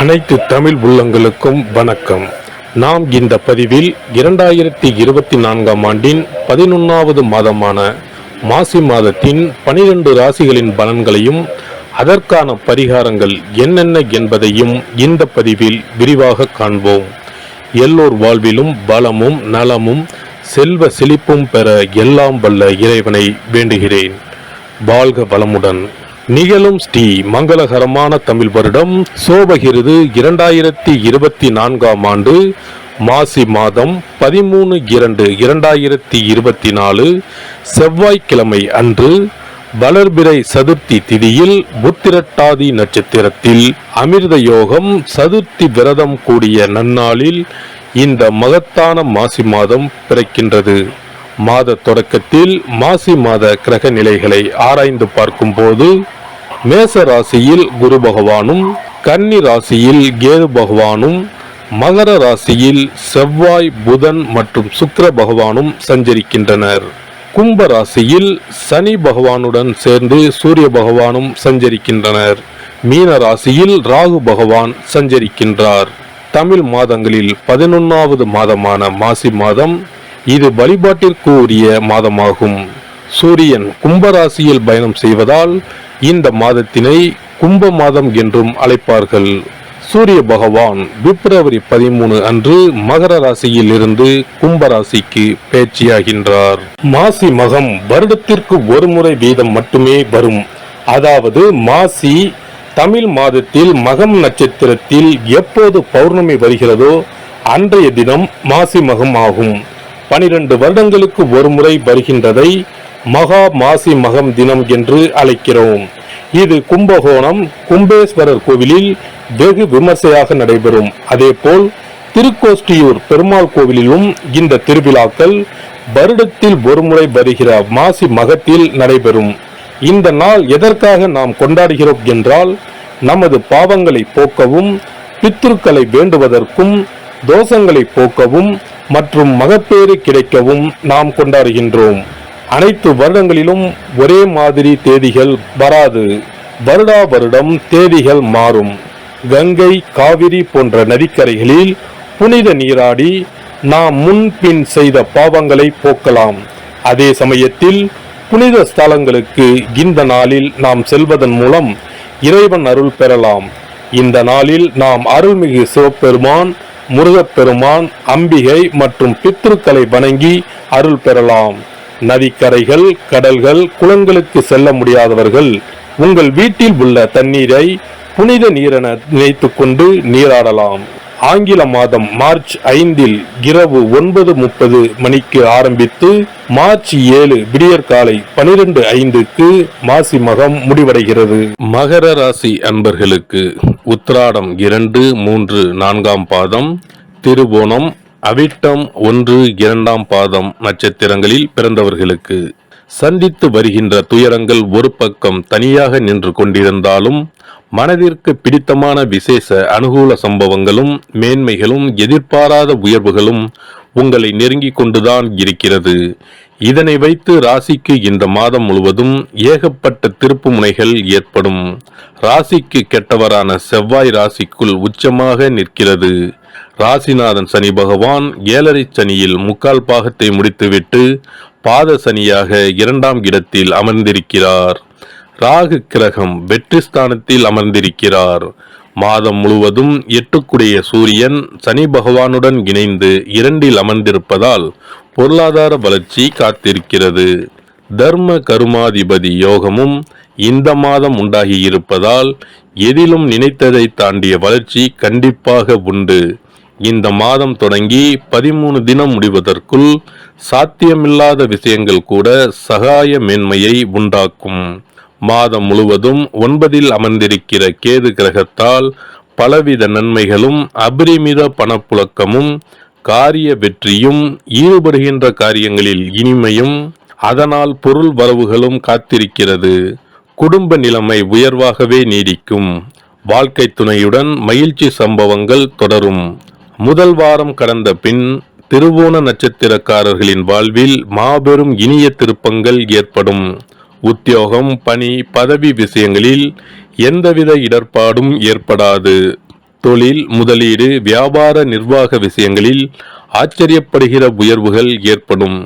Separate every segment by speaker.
Speaker 1: அனைத்து தமிழ் உள்ளங்களுக்கும் வணக்கம். நாம் இந்த பதிவில் 2024ஆம் ஆண்டின் 11வது மாதமான மாசி மாதத்தின் 12 ராசிகளின் பலன்களையும் அதற்கான பரிகாரங்கள் என்னென்ன என்பதையும் இந்த பதிவில் விரிவாக காண்போம். எல்லோர் வாழ்விலும் பலமும் நலமும் செல்வ செழிப்பும் பெற எல்லாம் வல்ல இறைவனை வேண்டுகிறேன். வாழ்க வளமுடன். நிகழும் ஸ்ரீ மங்களகரமான தமிழ் வருடம் சோபகிருது 2024ஆம் ஆண்டு மாசி மாதம் 13/2/2024 செவ்வாய்க்கிழமை அன்று வளர்பிறை சதுர்த்தி திதியில் புத்திரட்டாதி நட்சத்திரத்தில் அமிர்த யோகம் சதுர்த்தி விரதம் கூடிய நன்னாளில் இந்த மகத்தான மாசி மாதம் பிறக்கின்றது. மாத தொடக்கத்தில் மாசி மாத கிரக நிலைகளை ஆராய்ந்து பார்க்கும்போது மேச ராசியில் குரு பகவானும், கன்னி ராசியில் கேது பகவானும், மகர ராசியில் செவ்வாய், புதன் மற்றும் சுக்கிர பகவானும் சஞ்சரிக்கின்றனர். கும்ப ராசியில் சனி பகவானுடன் சேர்ந்து சூரிய பகவானும் சஞ்சரிக்கின்றனர். மீன ராசியில் ராகு பகவான் சஞ்சரிக்கின்றார். தமிழ் மாதங்களில் 11வது மாதமான மாசி மாதம் இது வழிபாட்டிற்கு உரிய மாதமாகும். சூரியன் கும்பராசியில் பயணம் செய்வதால் இந்த மாதத்தினை கும்ப மாதம் என்றும் அழைப்பார்கள். சூரிய பகவான் பிப்ரவரி 13 அன்று மகர ராசியில் இருந்து கும்பராசிக்கு பேச்சியாகின்றார். மாசி மகம் வருடத்திற்கு ஒரு முறை வீதம் மட்டுமே வரும். அதாவது மாசி தமிழ் மாதத்தில் மகம் நட்சத்திரத்தில் எப்போது பௌர்ணமி வருகிறதோ அன்றைய தினம் மாசி மகம் ஆகும். 12 வருடங்களுக்கு ஒரு முறை வருகின்றதை மகா மாசி மகம் தினம் என்று அழைக்கிறோம். இது கும்பகோணம் கும்பேஸ்வரர் கோவிலில் வெகு விமர்சையாக நடைபெறும். அதேபோல் திருக்கோஷ்டியூர் பெருமாள் கோவிலிலும் இந்த திருவிழாக்கள் வருடத்தில் ஒரு முறை வருகிற மாசி மகத்தில் நடைபெறும். இந்த நாள் எதற்காக நாம் கொண்டாடுகிறோம் என்றால், நமது பாவங்களை போக்கவும், பித்ருக்களை வேண்டுவதற்கும், தோஷங்களை போக்கவும் மற்றும் மகப்பேறு கிடைக்கவும் நாம் கொண்டாடுகின்றோம். அனைத்து வருடங்களிலும் ஒரே மாதிரி தேதிகள் வராது. வருடா வருடம் தேதிகள் மாறும். கங்கை, காவிரி போன்ற நதிக்கரைகளில் புனித நீராடி நாம் முன்பின் செய்த பாவங்களை போக்கலாம். அதே சமயத்தில் புனித ஸ்தலங்களுக்கு இந்த நாளில் நாம் செல்வதன் மூலம் இறைவன் அருள் பெறலாம். இந்த நாளில் நாம் அருள்மிகு சிவபெருமான், முருகப்பெருமான், அம்பிகை மற்றும் பித்ருக்களை வணங்கி அருள் பெறலாம். நதிக்கரைகள், கடல்கள், குளங்களுக்கு செல்ல முடியாதவர்கள் உங்கள் வீட்டில் உள்ள தண்ணீரை புனித நீரென நினைத்து கொண்டு நீராடலாம். ஆங்கில மாதம் மார்ச் 5 இரவு 9:30 மணிக்கு ஆரம்பித்து மார்ச் 7 விடியற்காலை 12:05 மாசி மகம் முடிவடைகிறது. மகர ராசி அன்பர்களுக்கு உத்திராடம் 2, 3, 4ஆம் பாதம், திருவோணம், அவிட்டம் 1, 2ஆம் பாதம் நட்சத்திரங்களில் பிறந்தவர்களுக்கு சந்தித்து வருகின்ற துயரங்கள் ஒரு பக்கம் தனியாக நின்று கொண்டிருந்தாலும், மனதிற்கு பிடித்தமான விசேஷ அனுகூல சம்பவங்களும் மேன்மைகளும் எதிர்பாராத உயர்வுகளும் உங்களை நெருங்கி கொண்டுதான் இருக்கிறது. இதனை வைத்து ராசிக்கு இந்த மாதம் முழுவதும் ஏகப்பட்ட திருப்பு முனைகள் ஏற்படும். ராசிக்கு கெட்டவரான செவ்வாய் ராசிக்குள் உச்சமாக நிற்கிறது. ராசிநாதன் சனி பகவான் 7.5 சனியில் 3/4 பாகத்தை முடித்துவிட்டு பாத சனியாக 2ஆம் இடத்தில் அமர்ந்திருக்கிறார். ராகு கிரகம் வெற்றி ஸ்தானத்தில் அமர்ந்திருக்கிறார். மாதம் முழுவதும் 8க்குடைய சூரியன் சனி பகவானுடன் இணைந்து 2இல் அமர்ந்திருப்பதால் பொருளாதார வளர்ச்சி காத்திருக்கிறது. தர்ம கருமாதிபதி யோகமும் இந்த மாதம் உண்டாகி இருப்பதால் எதிலும் நினைத்ததை தாண்டிய வளர்ச்சி கண்டிப்பாக உண்டு. இந்த மாதம் தொடங்கி 13 தினம் முடிவதற்குள் சாத்தியமில்லாத விஷயங்கள் கூட சகாய மேன்மையை உண்டாக்கும். மாதம் முழுவதும் 9இல் அமர்ந்திருக்கிற கேது கிரகத்தால் பலவித நன்மைகளும் அபரிமித பணப்புழக்கமும் காரிய வெற்றியும் ஈடுபடுகின்ற காரியங்களில் இனிமையும் அதனால் பொருள் வரவுகளும் காத்திருக்கிறது. குடும்ப நிலைமை உயர்வாகவே நீடிக்கும். வாழ்க்கை துணையுடன் மகிழ்ச்சி சம்பவங்கள் தொடரும். முதல் வாரம் கடந்த பின் திருவோண நட்சத்திரக்காரர்களின் வாழ்வில் மாபெரும் இனிய திருப்பங்கள் ஏற்படும். உத்தியோகம், பணி, பதவி விஷயங்களில் எந்தவித இடர்பாடும் ஏற்படாது. தொழில், முதலீடு, வியாபார நிர்வாக விஷயங்களில் ஆச்சரியப்படுகிற உயர்வுகள் ஏற்படும்.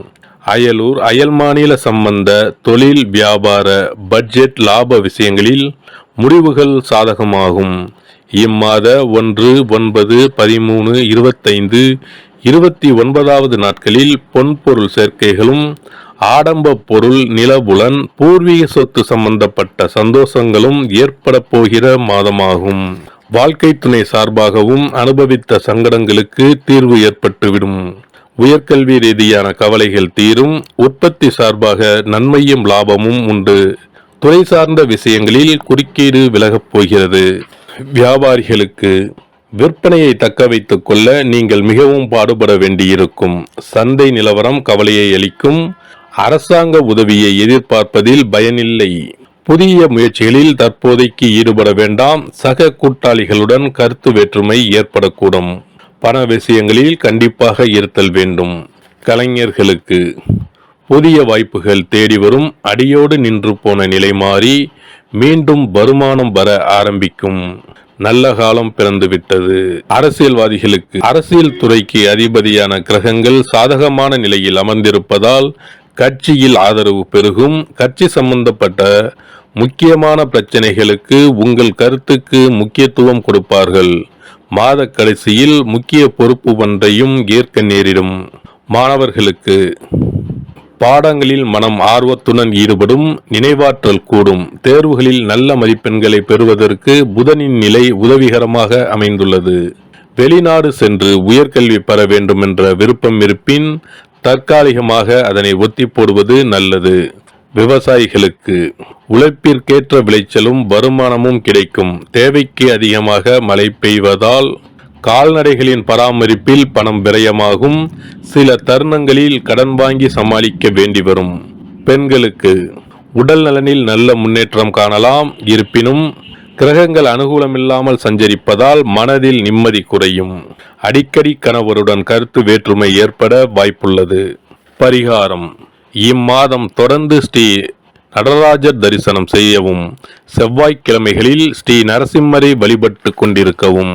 Speaker 1: அயலூர், அயல் மாநில சம்பந்த தொழில், வியாபார, பட்ஜெட், லாப விஷயங்களில் முடிவுகள் சாதகமாகும். இம்மாத 1, 9, 13, 25, 29வது நாட்களில் பொன்பொருள் சேர்க்கைகளும், ஆடம்ப பொருள், நிலபுலன், பூர்வீக சொத்து சம்பந்தப்பட்ட சந்தோஷங்களும் ஏற்பட போகிற மாதமாகும். வாழ்க்கை துணை சார்பாகவும் அனுபவித்த சங்கடங்களுக்கு தீர்வு ஏற்பட்டுவிடும். உயர்கல்வி ரீதியான கவலைகள் தீரும். உற்பத்தி சார்பாக நன்மையும் லாபமும் உண்டு. துறை சார்ந்த விஷயங்களில் குறுக்கீடு விலகப் போகிறது. வியாபாரிகளுக்கு விற்பனையை தக்க வைத்துக் கொள்ள நீங்கள் மிகவும் பாடுபட வேண்டியிருக்கும். சந்தை நிலவரம் கவலையை அளிக்கும். அரசாங்க உதவியை எதிர்பார்ப்பதில் பயனில்லை. புதிய முயற்சிகளில் தற்போதைக்கு ஈடுபட வேண்டாம். சக கூட்டாளிகளுடன் கருத்து வேற்றுமை ஏற்படக்கூடும். பண விஷயங்களில் கண்டிப்பாக இருத்தல் வேண்டும். கலைஞர்களுக்கு புதிய வாய்ப்புகள் தேடி வரும். அடியோடு நின்று போன நிலை மாறி மீண்டும் வருமானம் வர ஆரம்பிக்கும். நல்ல காலம் பிறந்துவிட்டது. அரசியல்வாதிகளுக்கு அரசியல் துறைக்கு அதிபதியான கிரகங்கள் சாதகமான நிலையில் அமர்ந்திருப்பதால் கட்சியில் ஆதரவு பெருகும். கட்சி சம்பந்தப்பட்ட முக்கியமான பிரச்சனைகளுக்கு உங்கள் கருத்துக்கு முக்கியத்துவம் கொடுப்பார்கள். மாத கடைசியில் முக்கிய பொறுப்பு ஒன்றையும் ஏற்க நேரிடும். மாணவர்களுக்கு பாடங்களில் மனம் ஆர்வத்துடன் ஈடுபடும். நினைவாற்றல் கூடும். தேர்வுகளில் நல்ல மதிப்பெண்களை பெறுவதற்கு புதனின் நிலை உதவிகரமாக அமைந்துள்ளது. வெளிநாடு சென்று உயர்கல்வி பெற வேண்டும் என்ற விருப்பம் இருப்பின் தற்காலிகமாக அதனை ஒத்தி போடுவது நல்லது. விவசாயிகளுக்கு உழைப்பிற்கேற்ற விளைச்சலும் வருமானமும் கிடைக்கும். தேவைக்கு அதிகமாக மழை பெய்வதால் கால்நடைகளின் பராமரிப்பில் பணம் விரயமாகும். சில தருணங்களில் கடன் வாங்கி சமாளிக்க வேண்டி வரும். பெண்களுக்கு உடல் நலனில் நல்ல முன்னேற்றம் காணலாம். இருப்பினும் கிரகங்கள் அனுகூலமில்லாமல் சஞ்சரிப்பதால் மனதில் நிம்மதி குறையும். அடிக்கடி கணவருடன் கருத்து வேற்றுமை ஏற்பட வாய்ப்புள்ளது. பரிகாரம்: இம்மாதம் தொடர்ந்து ஸ்ரீ நடராஜர் தரிசனம் செய்யவும். செவ்வாய்க்கிழமைகளில் ஸ்ரீ நரசிம்மரை வழிபட்டு கொண்டிருக்கவும்.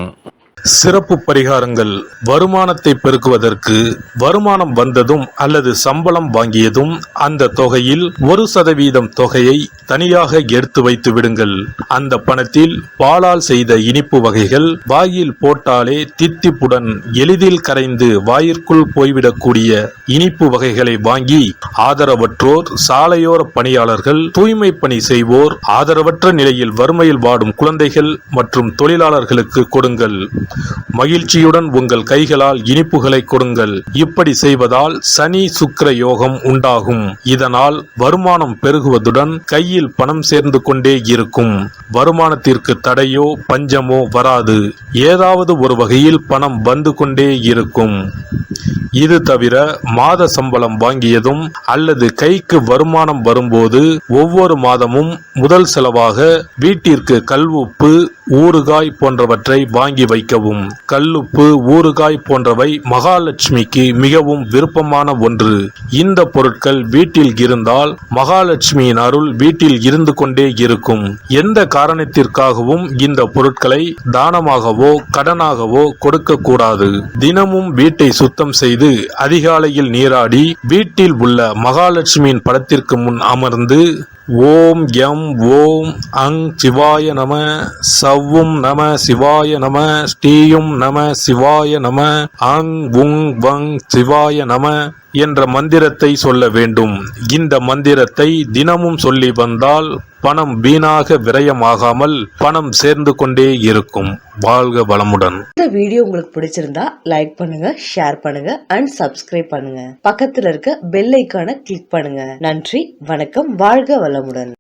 Speaker 1: சிறப்பு பரிகாரங்கள்: வருமானத்தை பெருக்குவதற்கு வருமானம் வந்ததும் அல்லது சம்பளம் வாங்கியதும் அந்த தொகையில் 1% தொகையை தனியாக எடுத்து வைத்து விடுங்கள். அந்த பணத்தில் பாலால் செய்த இனிப்பு வகைகள் வாயில் போட்டாலே தித்திப்புடன் எளிதில் கரைந்து வாயிற்குள் போய்விடக்கூடிய இனிப்பு வகைகளை வாங்கி ஆதரவற்றோர், சாலையோர பணியாளர்கள், தூய்மை பணி செய்வோர், ஆதரவற்ற நிலையில் வறுமையில் வாடும் குழந்தைகள் மற்றும் தொழிலாளர்களுக்கு கொடுங்கள். மகிழ்ச்சியுடன் உங்கள் கைகளால் இனிப்புகளை கொடுங்கள். இப்படி செய்வதால் சனி சுக்கிர யோகம் உண்டாகும். இதனால் வருமானம் பெருகுவதுடன் கையில் பணம் சேர்ந்து கொண்டே இருக்கும். வருமானத்திற்கு தடையோ பஞ்சமோ வராது. ஏதாவது ஒரு வகையில் பணம் வந்து கொண்டே இருக்கும். இது தவிர மாத சம்பளம் வாங்கியதும் அல்லது கைக்கு வருமானம் வரும்போது ஒவ்வொரு மாதமும் முதல் செலவாக வீட்டிற்கு கல்லுப்பு, ஊறுகாய் போன்றவற்றை வாங்கி வைக்கவும். கல்லுப்பு, ஊறுகாய் போன்றவை மகாலட்சுமிக்கு மிகவும் விருப்பமான ஒன்று. இந்த பொருட்கள் வீட்டில் இருந்தால் மகாலட்சுமியின் அருள் வீட்டில் இருந்து கொண்டே இருக்கும். எந்த காரணத்திற்காகவும் இந்த பொருட்களை தானமாகவோ கடனாகவோ கொடுக்க கூடாது. தினமும் வீட்டை சுத்தம் செய்து அதிகாலையில் நீராடி வீட்டில் உள்ள மகாலட்சுமியின் படத்திற்கு முன் அமர்ந்து ஓம் யம் ஓம் அங் சிவாய நம, சவ்வும் நம சிவாய நம, ஸ்ரீயும் நம சிவாய நம, அங் உங் வங் சிவாய நம என்ற மந்திரத்தை சொல்ல வேண்டும். இந்த மந்திரத்தை தினமும் சொல்லி வந்தால் பணம் வீணாக விரயமாகாமல் பணம் சேர்ந்து கொண்டே இருக்கும். வாழ்க வளமுடன்.
Speaker 2: இந்த வீடியோ உங்களுக்கு பிடிச்சிருந்தா லைக் பண்ணுங்க, ஷேர் பண்ணுங்க அண்ட் சப்ஸ்கிரைப் பண்ணுங்க. பக்கத்துல இருக்க பெல் ஐகானை கிளிக் பண்ணுங்க. நன்றி, வணக்கம், வாழ்க வளமுடன்.